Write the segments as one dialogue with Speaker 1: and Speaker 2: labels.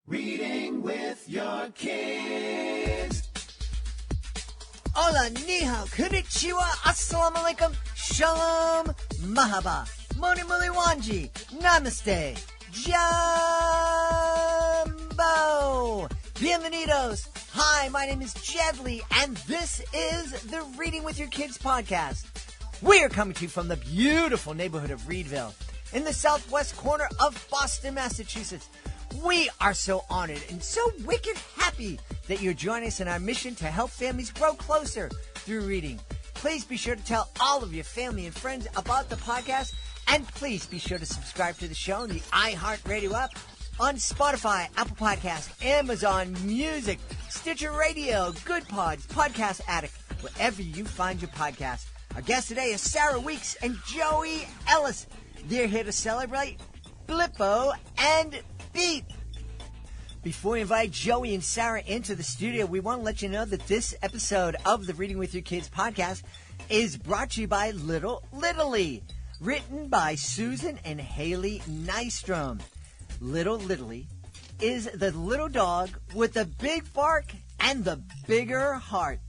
Speaker 1: Reading with your kids.
Speaker 2: Hola, ni hao, konnichiwa, assalamu alaikum, shalom, mahaba, moni muli wanji, namaste, jumbo, bienvenidos. Hi, my name is Jedley, and this is the Reading with Your Kids podcast. We are coming to you from the beautiful neighborhood of Reedville, in the southwest corner of Boston, Massachusetts. We are so honored and so wicked happy that you're joining us in our mission to help families grow closer through reading. Please be sure to tell all of your family and friends about the podcast, and please be sure to subscribe to the show on the iHeartRadio app, on Spotify, Apple Podcasts, Amazon Music, Stitcher Radio, Good Pods, Podcast Addict, wherever you find your podcast. Our guests today are Sarah Weeks and Joey Ellis. They're here to celebrate Blippo and Beep. Before we invite Joey and Sarah into the studio, we want to let you know that this episode of the Reading with Your Kids podcast is brought to you by Little Littly, written by Susan and Haley Nystrom. Little Littly is the little dog with the big bark and the bigger heart.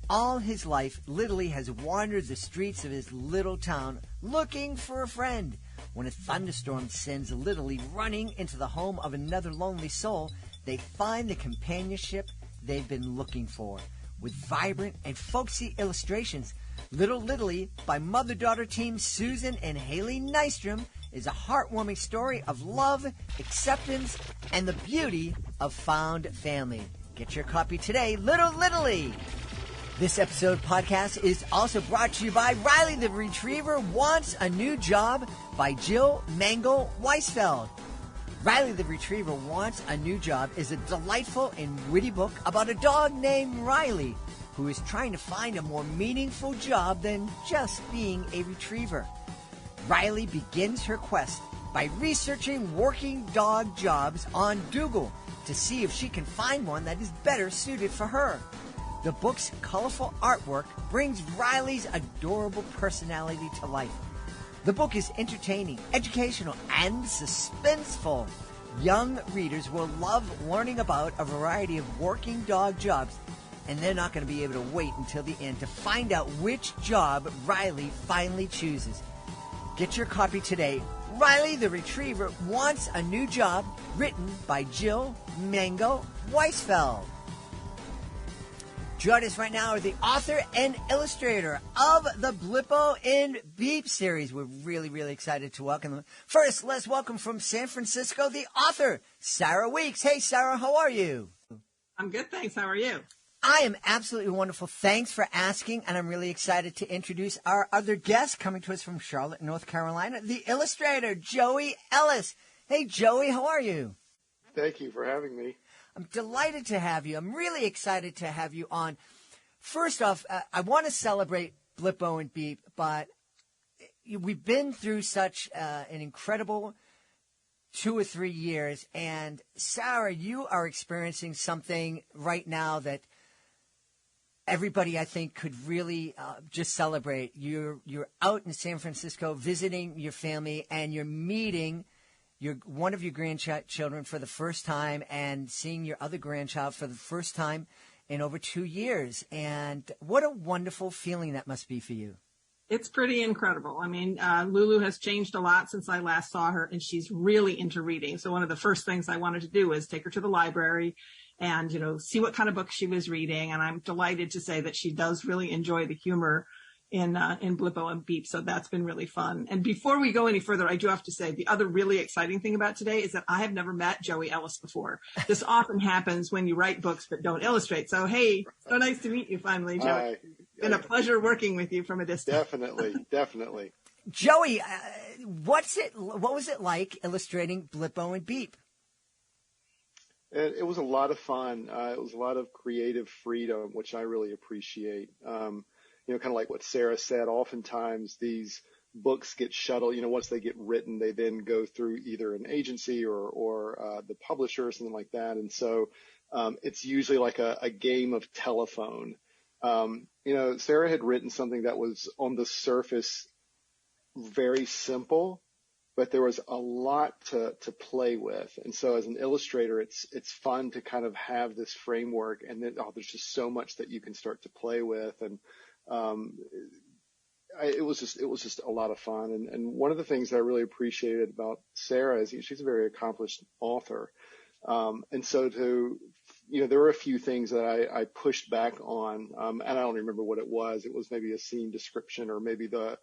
Speaker 2: All his life, Littly has wandered the streets of his little town looking for a friend. When a thunderstorm sends Littly running into the home of another lonely soul, they find the companionship they've been looking for. With vibrant and folksy illustrations, Little Littly by mother-daughter team Susan and Haley Nystrom is a heartwarming story of love, acceptance, and the beauty of found family. Get your copy today, Little Littly. This episode podcast is also brought to you by Riley the Retriever Wants a New Job by Jill Mangle Weisfeld. Riley the Retriever Wants a New Job is a delightful and witty book about a dog named Riley who is trying to find a more meaningful job than just being a retriever. Riley begins her quest by researching working dog jobs on Google to see if she can find one that is better suited for her. The book's colorful artwork brings Riley's adorable personality to life. The book is entertaining, educational, and suspenseful. Young readers will love learning about a variety of working dog jobs, and they're not going to be able to wait until the end to find out which job Riley finally chooses. Get your copy today. Riley the Retriever Wants a New Job, written by Jill Mangle Weisfeld. Joining us right now are the author and illustrator of the Blippo and Beep series. We're really, really excited to welcome them. First, let's welcome from San Francisco the author, Sarah Weeks. Hey, Sarah, how are you?
Speaker 3: I'm good, thanks. How are you?
Speaker 2: I am absolutely wonderful. Thanks for asking, and I'm really excited to introduce our other guest coming to us from Charlotte, North Carolina, the illustrator, Joey Ellis. Hey, Joey, how are you?
Speaker 4: Thank you for having me.
Speaker 2: I'm delighted to have you. I'm really excited to have you on. First off, I want to celebrate Blippo and Beep, but we've been through such an incredible 2 or 3 years. And Sarah, you are experiencing something right now that everybody, I think, could really just celebrate. You're out in San Francisco visiting your family, and you're meeting one of your grandchildren for the first time and seeing your other grandchild for the first time in over 2 years. And what a wonderful feeling that must be for you.
Speaker 3: It's pretty incredible. I mean, Lulu has changed a lot since I last saw her, and she's really into reading. So one of the first things I wanted to do was take her to the library and, see what kind of book she was reading. And I'm delighted to say that she does really enjoy the humor in Blippo and Beep. So that's been really fun. And before we go any further, I do have to say the other really exciting thing about today is that I have never met Joey Ellis before. This often happens when you write books but don't illustrate. So, hey, so nice to meet you finally, Joey. It's been a pleasure working with you from a distance.
Speaker 4: Definitely.
Speaker 2: Joey, what was it like illustrating Blippo and Beep?
Speaker 4: It was a lot of fun. It was a lot of creative freedom, which I really appreciate. Kind of like what Sarah said, oftentimes these books get shuttled, once they get written, they then go through either an agency or the publisher or something like that. And so it's usually like a game of telephone. Sarah had written something that was on the surface very simple, but there was a lot to play with. And so as an illustrator, it's fun to kind of have this framework, and then, there's just so much that you can start to play with. And, it was just a lot of fun. And one of the things that I really appreciated about Sarah is she's a very accomplished author. And so there were a few things that I pushed back on, and I don't remember what it was. It was maybe a scene description, or maybe the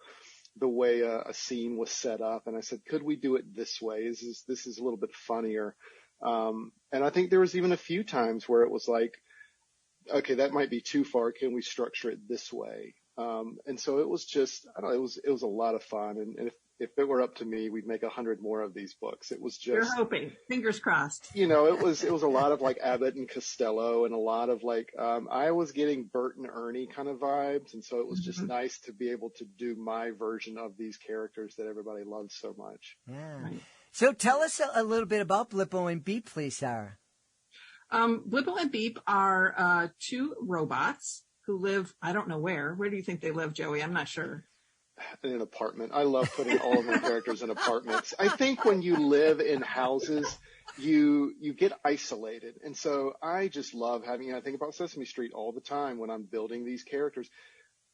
Speaker 4: way a scene was set up. And I said, could we do it this way? This is a little bit funnier. And I think there was even a few times where it was like, okay, that might be too far. Can we structure it this way? And so it was just, I don't know, it was a lot of fun. And if it were up to me, we'd make 100 more of these books. It was just,
Speaker 3: you're hoping, fingers crossed.
Speaker 4: It was a lot of like Abbott and Costello, and a lot of like, I was getting Bert and Ernie kind of vibes. And so it was just nice to be able to do my version of these characters that everybody loves so much.
Speaker 2: Yeah.
Speaker 3: Right.
Speaker 2: So tell us a little bit about Blippo and Beep, please, Sarah.
Speaker 3: Blippo and Beep are two robots who live, I don't know where. Where do you think they live, Joey? I'm not sure.
Speaker 4: In an apartment. I love putting all of my characters in apartments. I think when you live in houses, you get isolated. And so I just love having, I think about Sesame Street all the time when I'm building these characters.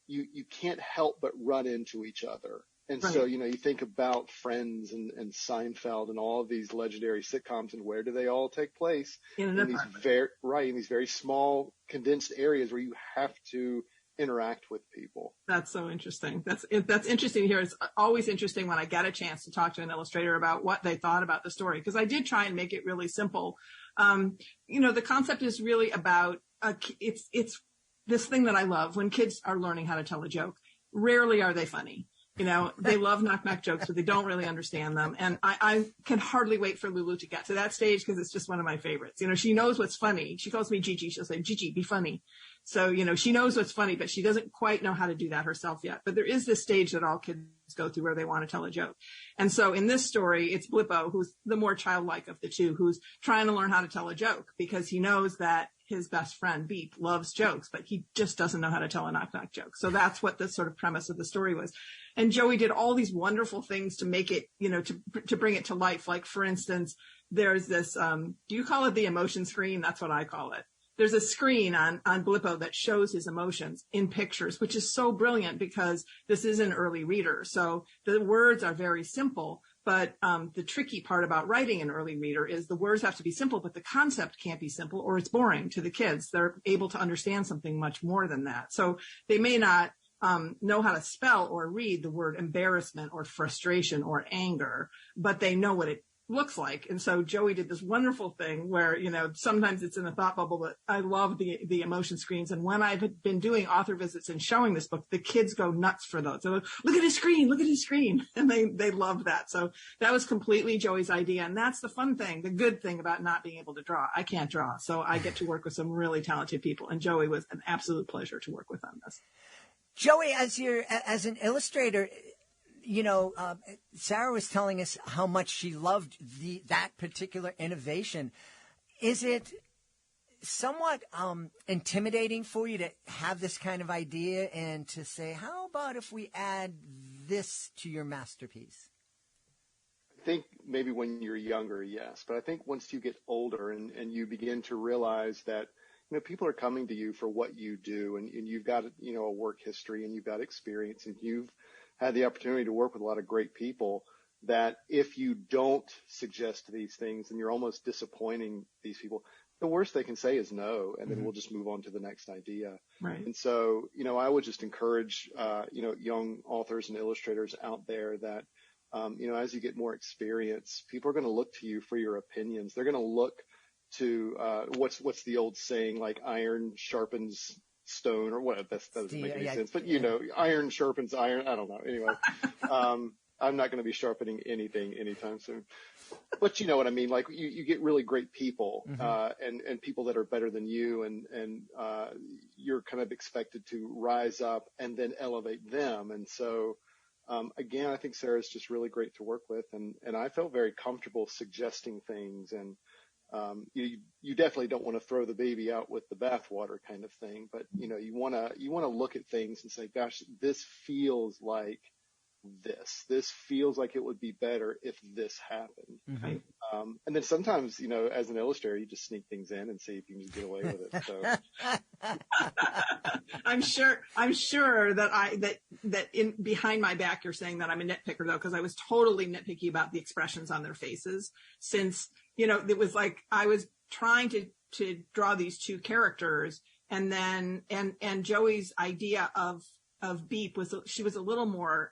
Speaker 4: You can't help but run into each other. And
Speaker 3: right.
Speaker 4: So, you think about Friends and Seinfeld and all of these legendary sitcoms, and where do they all take place?
Speaker 3: In
Speaker 4: these very small condensed areas where you have to interact with people.
Speaker 3: That's so interesting. That's interesting to hear. It's always interesting when I get a chance to talk to an illustrator about what they thought about the story, because I did try and make it really simple. The concept is really about it's this thing that I love when kids are learning how to tell a joke. Rarely are they funny. They love knock-knock jokes, but they don't really understand them. And I can hardly wait for Lulu to get to that stage, because it's just one of my favorites. She knows what's funny. She calls me Gigi. She'll say, Gigi, be funny. So, she knows what's funny, but she doesn't quite know how to do that herself yet. But there is this stage that all kids go through where they want to tell a joke. And so in this story, it's Blippo, who's the more childlike of the two, who's trying to learn how to tell a joke, because he knows that his best friend Beep loves jokes, but he just doesn't know how to tell a knock-knock joke. So that's what the sort of premise of the story was. And Joey did all these wonderful things to make it, to bring it to life. Like, for instance, there's this, do you call it the emotion screen? That's what I call it. There's a screen on Blippo that shows his emotions in pictures, which is so brilliant, because this is an early reader. So the words are very simple, but the tricky part about writing an early reader is the words have to be simple, but the concept can't be simple, or it's boring to the kids. They're able to understand something much more than that. So they may not know how to spell or read the word embarrassment or frustration or anger, but they know what it looks like. And so Joey did this wonderful thing where, sometimes it's in a thought bubble, but I love the emotion screens. And when I've been doing author visits and showing this book, the kids go nuts for those. They're like, look at his screen. And they love that. So that was completely Joey's idea. And that's the fun thing, the good thing about not being able to draw. I can't draw. So I get to work with some really talented people. And Joey was an absolute pleasure to work with on this.
Speaker 2: Joey, as an illustrator, Sarah was telling us how much she loved that particular innovation. Is it somewhat intimidating for you to have this kind of idea and to say, how about if we add this to your masterpiece?
Speaker 4: I think maybe when you're younger, yes. But I think once you get older and you begin to realize that, people are coming to you for what you do, and you've got, a work history, and you've got experience, and you've had the opportunity to work with a lot of great people, that if you don't suggest these things, then you're almost disappointing these people. The worst they can say is no, and then we'll just move on to the next idea.
Speaker 3: Right.
Speaker 4: And so, I would just encourage, young authors and illustrators out there that, as you get more experience, people are going to look to you for your opinions. They're going to look to, what's the old saying, like iron sharpens stone, or what? That doesn't make any sense. But iron sharpens iron. I don't know. Anyway, I'm not going to be sharpening anything anytime soon. But you know what I mean? Like you get really great people, and people that are better than you, and you're kind of expected to rise up and then elevate them. And so, again, I think Sarah's just really great to work with, and I felt very comfortable suggesting things. And you definitely don't want to throw the baby out with the bathwater kind of thing, but you want to look at things and say, gosh, this feels like this. This feels like it would be better if this happened.
Speaker 2: Mm-hmm.
Speaker 4: And then sometimes, as an illustrator, you just sneak things in and see if you can just get away with it. So
Speaker 3: I'm sure that in behind my back, you're saying that I'm a nitpicker though, because I was totally nitpicky about the expressions on their faces, since, it was like I was trying to draw these two characters, and then, and Joey's idea of Beep was, she was a little more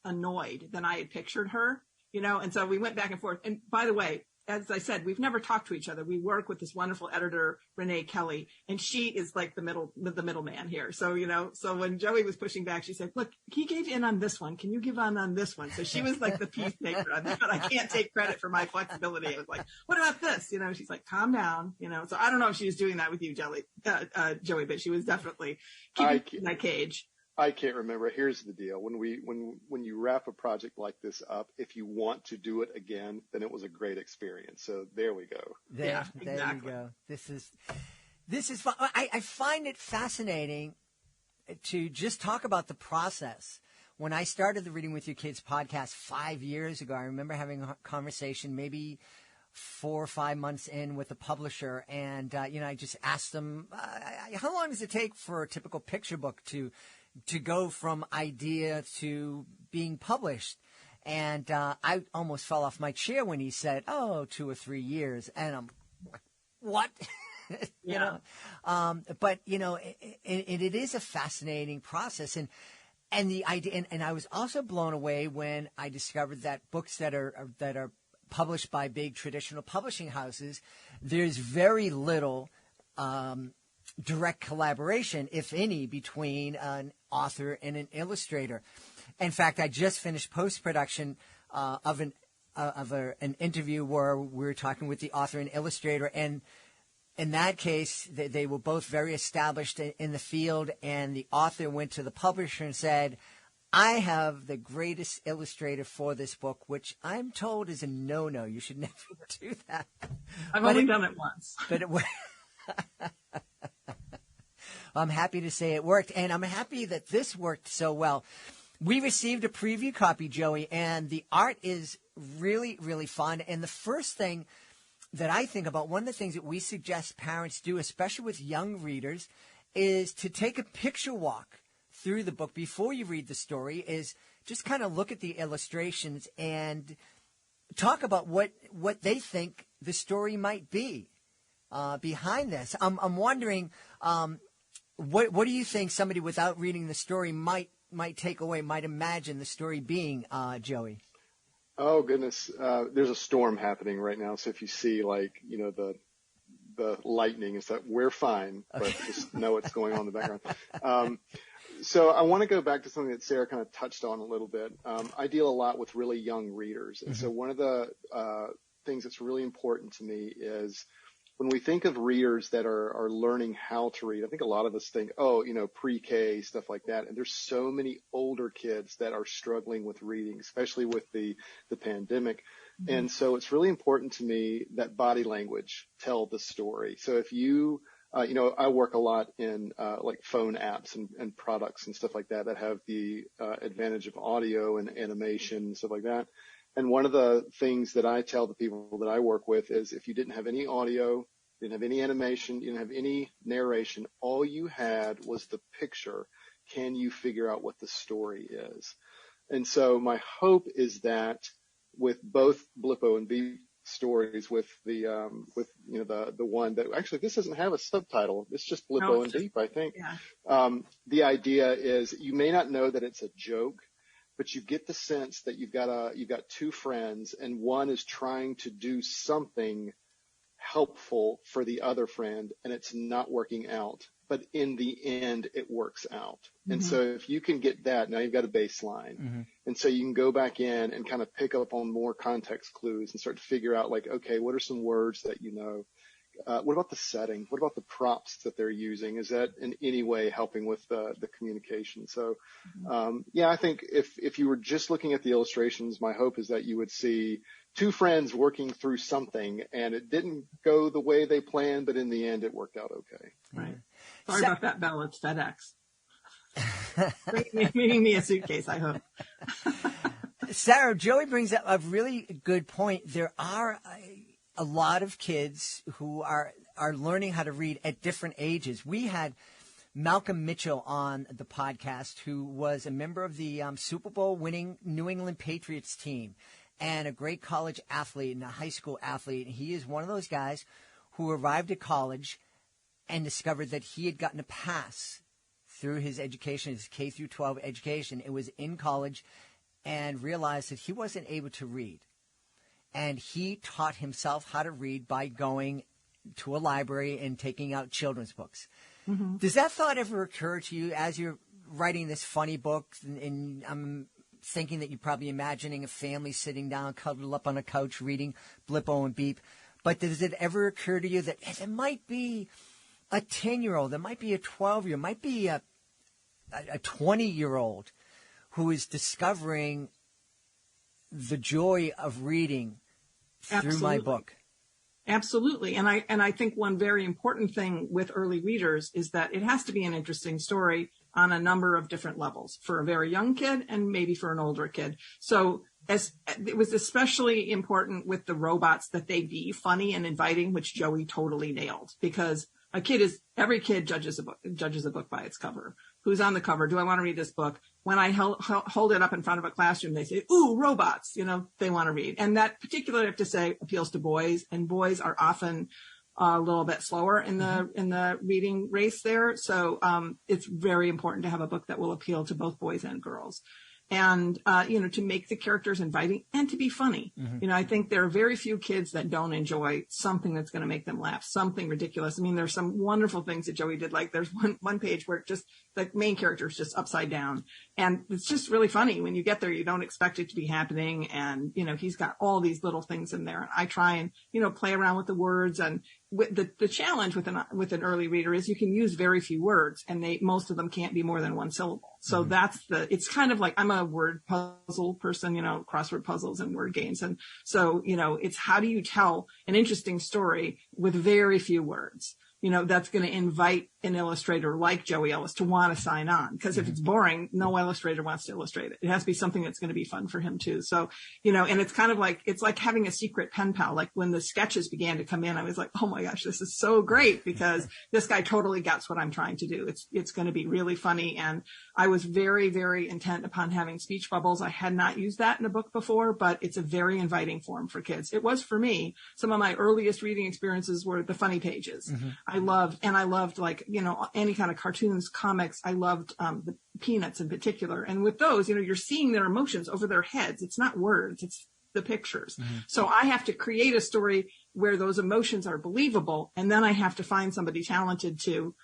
Speaker 3: annoyed than I had pictured her, and so we went back and forth. And by the way, as I said, we've never talked to each other. We work with this wonderful editor, Renee Kelly, and she is like the middleman here. So, so when Joey was pushing back, she said, look, he gave in on this one. Can you give on this one? So she was like the peacemaker on that. I can't take credit for my flexibility. I was like, what about this? She's like, calm down, so I don't know if she was doing that with you, Joey, but she was definitely keeping in that cage.
Speaker 4: I can't remember. Here's the deal. When you wrap a project like this up, if you want to do it again, then it was a great experience. So there we go.
Speaker 2: There you go. This is fun. I find it fascinating to just talk about the process. When I started the Reading with Your Kids podcast 5 years ago, I remember having a conversation maybe 4 or 5 months in with a publisher, and I just asked them, how long does it take for a typical picture book to go from idea to being published? And I almost fell off my chair when he said, 2 or 3 years. And I'm like, what? But, it is a fascinating process. And the idea, and I was also blown away when I discovered that books that are published by big traditional publishing houses, there's very little direct collaboration, if any, between an author and an illustrator. In fact, I just finished post-production of an interview where we were talking with the author and illustrator, and in that case, they were both very established in the field, and the author went to the publisher and said, I have the greatest illustrator for this book, which I'm told is a no-no. You should never do that.
Speaker 3: I've only done it once.
Speaker 2: But it I'm happy to say it worked, and I'm happy that this worked so well. We received a preview copy, Joey, and the art is really, really fun. And the first thing that I think about, one of the things that we suggest parents do, especially with young readers, is to take a picture walk through the book before you read the story, is just kind of look at the illustrations and talk about what they think the story might be behind this. I'm wondering, what do you think somebody without reading the story might take away, might imagine the story being, Joey?
Speaker 4: Oh goodness, there's a storm happening right now. So if you see the lightning, is that we're fine, but just know what's going on in the background. So I want to go back to something that Sarah kind of touched on a little bit. I deal a lot with really young readers. And so one of the things that's really important to me is when we think of readers that are learning how to read, I think a lot of us think, pre-K, stuff like that. And there's so many older kids that are struggling with reading, especially with the pandemic. Mm-hmm. And so it's really important to me that body language tell the story. So if you, I work a lot in like phone apps and products and stuff like that have the advantage of audio and animation and stuff like that. And one of the things that I tell the people that I work with is if you didn't have any audio, didn't have any animation, you didn't have any narration, all you had was the picture. Can you figure out what the story is? And so my hope is that with both Blippo and Beep stories, with the one that actually this doesn't have a subtitle. It's just Blippo and Beep, I think. Yeah. The idea is you may not know that it's a joke, but you get the sense that you've got two friends and one is trying to do something helpful for the other friend and it's not working out. But in the end, it works out. Mm-hmm. And so if you can get that, now you've got a baseline. Mm-hmm. And so you can go back in and kind of pick up on more context clues and start to figure out like, okay, what are some words that you know? What about the setting? What about the props that they're using? Is that in any way helping with the communication? So, I think if you were just looking at the illustrations, my hope is that you would see two friends working through something and it didn't go the way they planned, but in the end it worked out okay.
Speaker 3: Right. Sorry about that, Bella. It's FedEx. Bringing me a suitcase, I hope.
Speaker 2: Sarah, Joey brings up a really good point. There are a lot of kids who are learning how to read at different ages. We had Malcolm Mitchell on the podcast, who was a member of the Super Bowl winning New England Patriots team and a great college athlete and a high school athlete. He is one of those guys who arrived at college and discovered that he had gotten a pass through his education, his K through 12 education. It was in college, and realized that he wasn't able to read. And he taught himself how to read by going to a library and taking out children's books. Mm-hmm. Does that thought ever occur to you as you're writing this funny book? And I'm thinking that you're probably imagining a family sitting down, cuddled up on a couch, reading Blippo and Beep. But does it ever occur to you that there might be a 10-year-old, there might be a 12-year-old, might be a 20-year-old who is discovering the joy of reading through my book?
Speaker 3: Absolutely. And I think one very important thing with early readers is that it has to be an interesting story on a number of different levels for a very young kid and maybe for an older kid. So it was especially important with the robots that they be funny and inviting, which Joey totally nailed, because every kid judges a book by its cover. Who's on the cover? Do I want to read this book? When I hold it up in front of a classroom, they say, ooh, robots, they want to read. And that particularly, I have to say, appeals to boys, and boys are often a little bit slower in the reading race there. So, it's very important to have a book that will appeal to both boys and girls. And, to make the characters inviting and to be funny. Mm-hmm. I think there are very few kids that don't enjoy something that's going to make them laugh, something ridiculous. I mean, there's some wonderful things that Joey did. Like there's one page where just the main character is just upside down. And it's just really funny. When you get there, you don't expect it to be happening. And, he's got all these little things in there. And I try and, play around with the words. And the challenge with an early reader is you can use very few words, and most of them can't be more than one syllable. So mm-hmm. It's kind of like, I'm a word puzzle person, crossword puzzles and word games. And so, it's how do you tell an interesting story with very few words? That's going to invite an illustrator like Joey Ellis to want to sign on. Because if it's boring, no illustrator wants to illustrate it. It has to be something that's going to be fun for him too. So, and it's kind of like, it's like having a secret pen pal. Like when the sketches began to come in, I was like, oh my gosh, this is so great, because this guy totally gets what I'm trying to do. It's going to be really funny. And I was very, very intent upon having speech bubbles. I had not used that in a book before, but it's a very inviting form for kids. It was for me. Some of my earliest reading experiences were the funny pages. Mm-hmm. I loved like, any kind of cartoons, comics. I loved the Peanuts in particular. And with those, you're seeing their emotions over their heads. It's not words, it's the pictures. Mm-hmm. So I have to create a story where those emotions are believable. And then I have to find somebody talented to,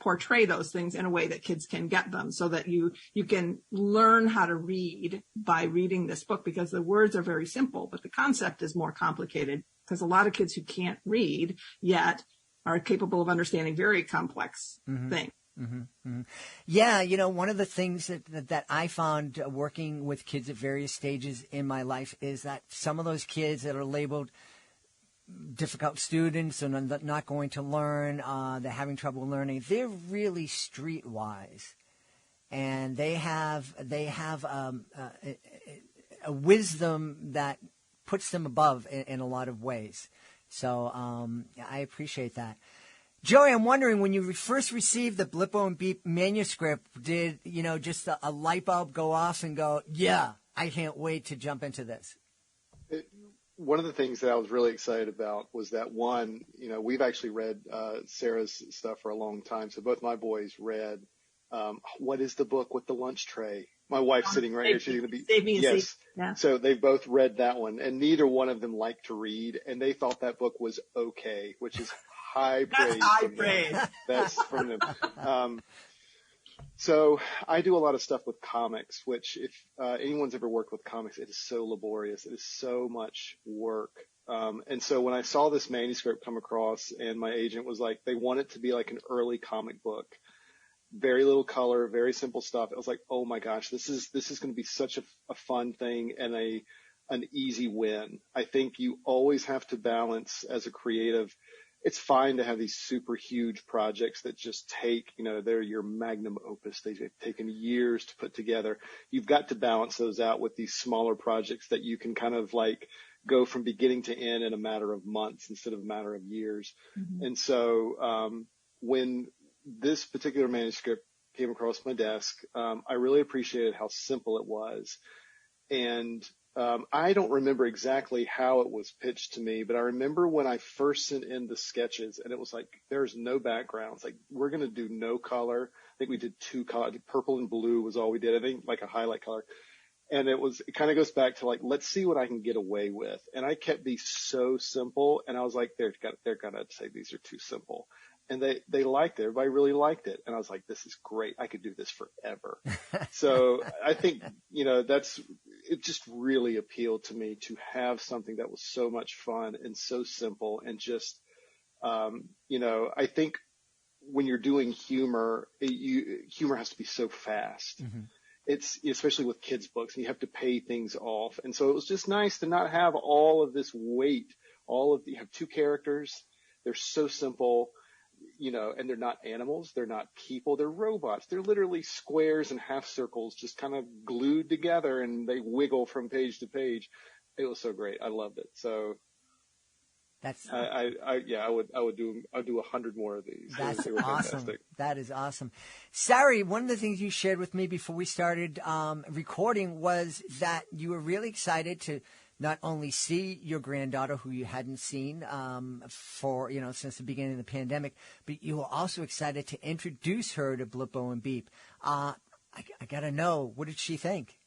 Speaker 3: portray those things in a way that kids can get them, so that you can learn how to read by reading this book, because the words are very simple, but the concept is more complicated, because a lot of kids who can't read yet are capable of understanding very complex mm-hmm. things.
Speaker 2: Mm-hmm. Mm-hmm. Yeah, one of the things that I found working with kids at various stages in my life is that some of those kids that are labeled difficult students and not going to learn, they're having trouble learning, they're really streetwise, and they have a wisdom that puts them above in a lot of ways. So I appreciate that. Joey, I'm wondering, when you first received the Blippo and Beep manuscript, did just a light bulb go off and go, yeah, I can't wait to jump into this?
Speaker 4: One of the things that I was really excited about was that we've actually read Sarah's stuff for a long time. So both my boys read, what is the book with the lunch tray? My wife's sitting right here. She's going to be,
Speaker 3: Save Me a
Speaker 4: yes.
Speaker 3: Seat. Yeah.
Speaker 4: So they've both read that one, and neither one of them liked to read, and they thought that book was okay, which is high praise.
Speaker 3: That's high praise.
Speaker 4: That's from them. So I do a lot of stuff with comics, which if anyone's ever worked with comics, it is so laborious. It is so much work. And so when I saw this manuscript come across, and my agent was like, they want it to be like an early comic book, very little color, very simple stuff. I was like, oh my gosh, this is going to be such a fun thing and an easy win. I think you always have to balance as a creative it's fine to have these super huge projects that just take, they're your magnum opus. They've taken years to put together. You've got to balance those out with these smaller projects that you can kind of like go from beginning to end in a matter of months instead of a matter of years. Mm-hmm. And so when this particular manuscript came across my desk, I really appreciated how simple it was. And I don't remember exactly how it was pitched to me, but I remember when I first sent in the sketches and it was like, there's no backgrounds. Like, we're going to do no color. I think we did 2 colors. Purple and blue was all we did. I think like a highlight color. And it kind of goes back to like, let's see what I can get away with. And I kept these so simple. And I was like, they're going to say these are too simple. And they liked it. Everybody really liked it. And I was like, this is great. I could do this forever. So I think, it just really appealed to me to have something that was so much fun and so simple and just, I think when you're doing humor, humor has to be so fast. Mm-hmm. It's especially with kids' books, and you have to pay things off. And so it was just nice to not have all of this weight. You have 2 characters. They're so simple. And they're not animals. They're not people. They're robots. They're literally squares and half circles just kind of glued together, and they wiggle from page to page. It was so great. I loved it. So
Speaker 2: that's,
Speaker 4: I would do 100 more of these.
Speaker 2: That's
Speaker 4: they were
Speaker 2: awesome.
Speaker 4: Fantastic.
Speaker 2: That is awesome. Sari, one of the things you shared with me before we started recording was that you were really excited to not only see your granddaughter, who you hadn't seen since the beginning of the pandemic, but you were also excited to introduce her to Blippo and Beep. I got to know, what did she think?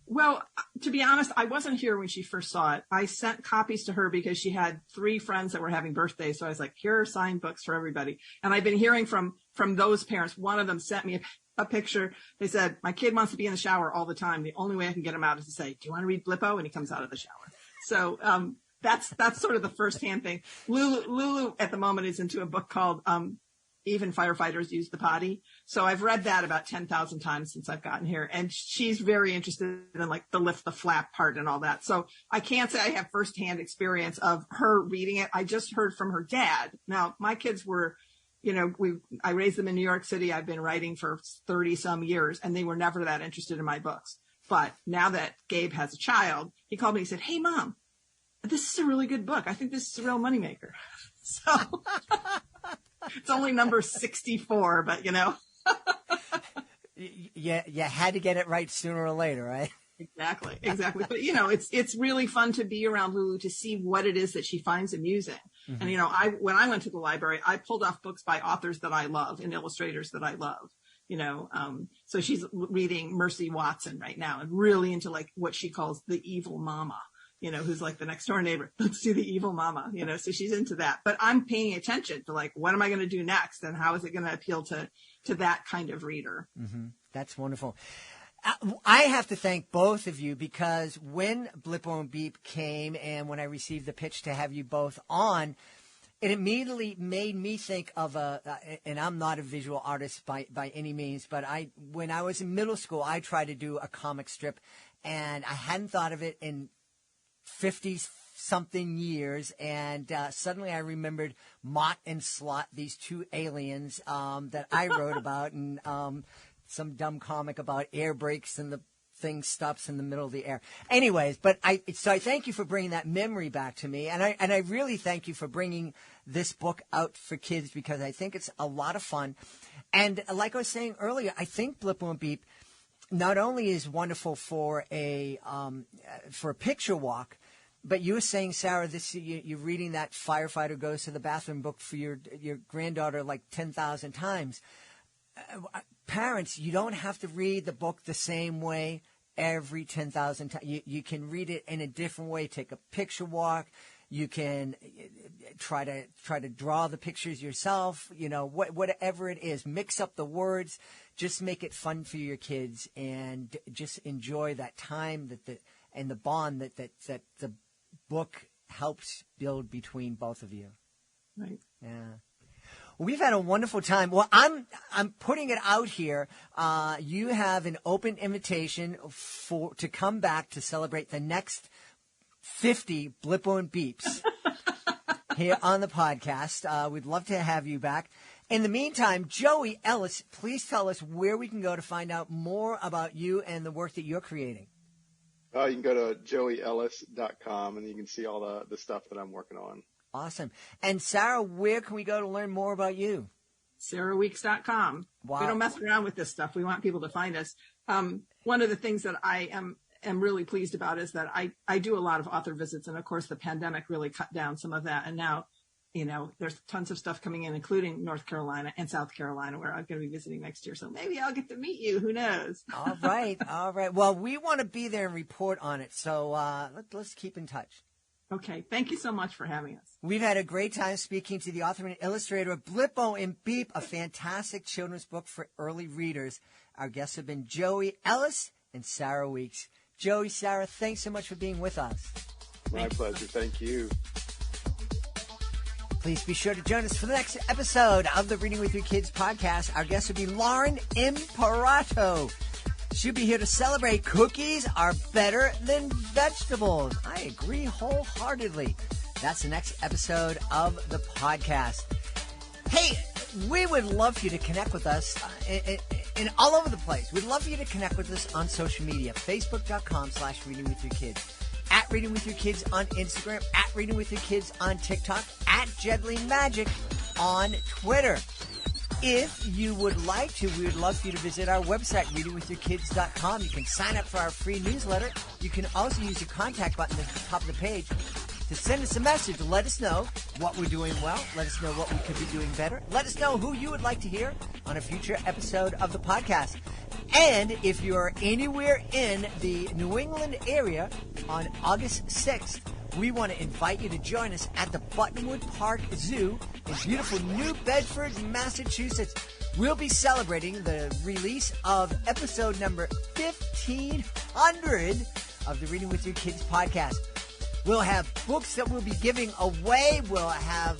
Speaker 3: Well, to be honest, I wasn't here when she first saw it. I sent copies to her because she had 3 friends that were having birthdays. So I was like, here are signed books for everybody. And I've been hearing from those parents. One of them sent me a picture. They said, my kid wants to be in the shower all the time. The only way I can get him out is to say, do you want to read Blippo? And he comes out of the shower. So that's sort of the firsthand thing. Lulu at the moment is into a book called Even Firefighters Use the Potty. So I've read that about 10,000 times since I've gotten here. And she's very interested in like the lift the flap part and all that. So I can't say I have firsthand experience of her reading it. I just heard from her dad. Now, my kids were, I raised them in New York City. I've been writing for 30 some years, and they were never that interested in my books. But now that Gabe has a child, he called me and said, hey, Mom, this is a really good book. I think this is a real moneymaker. So it's only number 64, but
Speaker 2: Yeah, you had to get it right sooner or later, right?
Speaker 3: Exactly. But it's really fun to be around Lulu to see what it is that she finds amusing. Mm-hmm. And when I went to the library, I pulled off books by authors that I love and illustrators that I love. So she's reading Mercy Watson right now and really into like what she calls the evil mama. Who's like the next door neighbor. Let's do the evil mama, so she's into that. But I'm paying attention to like, what am I going to do next? And how is it going to appeal to that kind of reader?
Speaker 2: Mm-hmm. That's wonderful. I have to thank both of you because when Blippo and Beep came and when I received the pitch to have you both on, it immediately made me think of and I'm not a visual artist by any means, but when I was in middle school, I tried to do a comic strip and I hadn't thought of it in 50-something years, and suddenly I remembered Mott and Slot, these 2 aliens that I wrote about, and some dumb comic about air brakes and the thing stops in the middle of the air. Anyways, but I thank you for bringing that memory back to me, and I really thank you for bringing this book out for kids because I think it's a lot of fun. And like I was saying earlier, I think Blippo and Beep not only is wonderful for a picture walk, but you were saying, Sarah, you're reading that Firefighter Goes to the Bathroom book for your granddaughter like 10,000 times. Parents, you don't have to read the book the same way every 10,000 times. You can read it in a different way. Take a picture walk. You can try to draw the pictures yourself. Whatever it is, mix up the words. Just make it fun for your kids and just enjoy that time and the bond that the book helps build between both of you.
Speaker 3: Right.
Speaker 2: Yeah. We've had a wonderful time. Well, I'm putting it out here. You have an open invitation to come back to celebrate the next 50 Blippo and Beeps. here on the podcast. We'd love to have you back. In the meantime, Joey Ellis, please tell us where we can go to find out more about you and the work that you're creating.
Speaker 4: You can go to joeyellis.com and you can see all the stuff that I'm working on.
Speaker 2: Awesome. And Sarah, where can we go to learn more about you?
Speaker 3: SarahWeeks.com.
Speaker 2: Wow.
Speaker 3: We don't mess around with this stuff. We want people to find us. One of the things that I am really pleased about is that I do a lot of author visits. And of course, the pandemic really cut down some of that. And now, there's tons of stuff coming in, including North Carolina and South Carolina, where I'm going to be visiting next year. So maybe I'll get to meet you. Who knows?
Speaker 2: All right. Well, we want to be there and report on it. So let's keep in touch.
Speaker 3: Okay. Thank you so much for having us.
Speaker 2: We've had a great time speaking to the author and illustrator of Blippo and Beep, a fantastic children's book for early readers. Our guests have been Joey Ellis and Sarah Weeks. Joey, Sarah, thanks so much for being with us.
Speaker 4: My pleasure. Thank you.
Speaker 2: Please be sure to join us for the next episode of the Reading with Your Kids podcast. Our guest will be Lauren Imparato. She'll be here to celebrate cookies are better than vegetables. I agree wholeheartedly. That's the next episode of the podcast. Hey, we would love for you to connect with us in all over the place. We'd love for you to connect with us on social media. Facebook.com/readingwithyourkids. At Reading With Your Kids on Instagram, at Reading With Your Kids on TikTok, at Jedley Magic on Twitter. If you would like to, we would love for you to visit our website, readingwithyourkids.com. You can sign up for our free newsletter. You can also use the contact button at the top of the page to send us a message. Let us know what we're doing well. Let us know what we could be doing better. Let us know who you would like to hear on a future episode of the podcast. And if you're anywhere in the New England area on August 6th, we want to invite you to join us at the Buttonwood Park Zoo in beautiful New Bedford, Massachusetts. We'll be celebrating the release of episode number 1500 of the Reading With Your Kids podcast. We'll have books that we'll be giving away. We'll have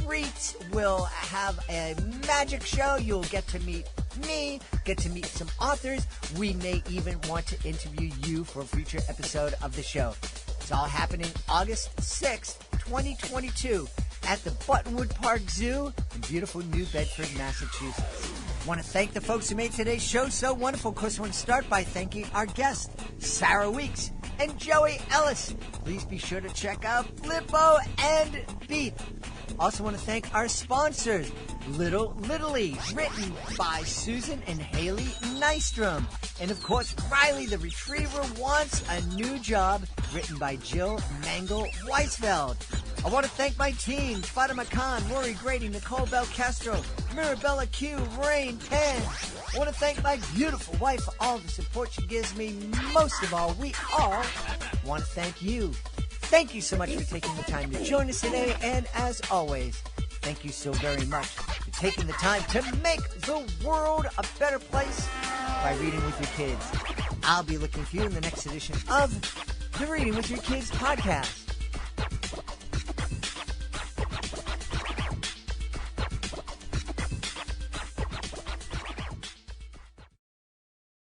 Speaker 2: treats. We'll have a magic show. You'll get to meet me, get to meet some authors. We may even want to interview you for a future episode of the show. It's all happening August 6th, 2022 at the Buttonwood Park Zoo in beautiful New Bedford, Massachusetts. I want to thank the folks who made today's show so wonderful. Of course, I want to start by thanking our guests, Sarah Weeks and Joey Ellis. Please be sure to check out Blippo and Beep. Also want to thank our sponsors, Littlely, written by Susan and Haley Nystrom. And of course, Riley the Retriever Wants a New Job, written by Jill Mangle Weisfeld. I want to thank my team, Fatima Khan, Lori Grady, Nicole Bel Castro, Mirabella Q, Rain Penn. I want to thank my beautiful wife for all the support she gives me. Most of all, we all want to thank you. Thank you so much for taking the time to join us today. And as always, thank you so very much for taking the time to make the world a better place by reading with your kids. I'll be looking for you in the next edition of the Reading with Your Kids podcast.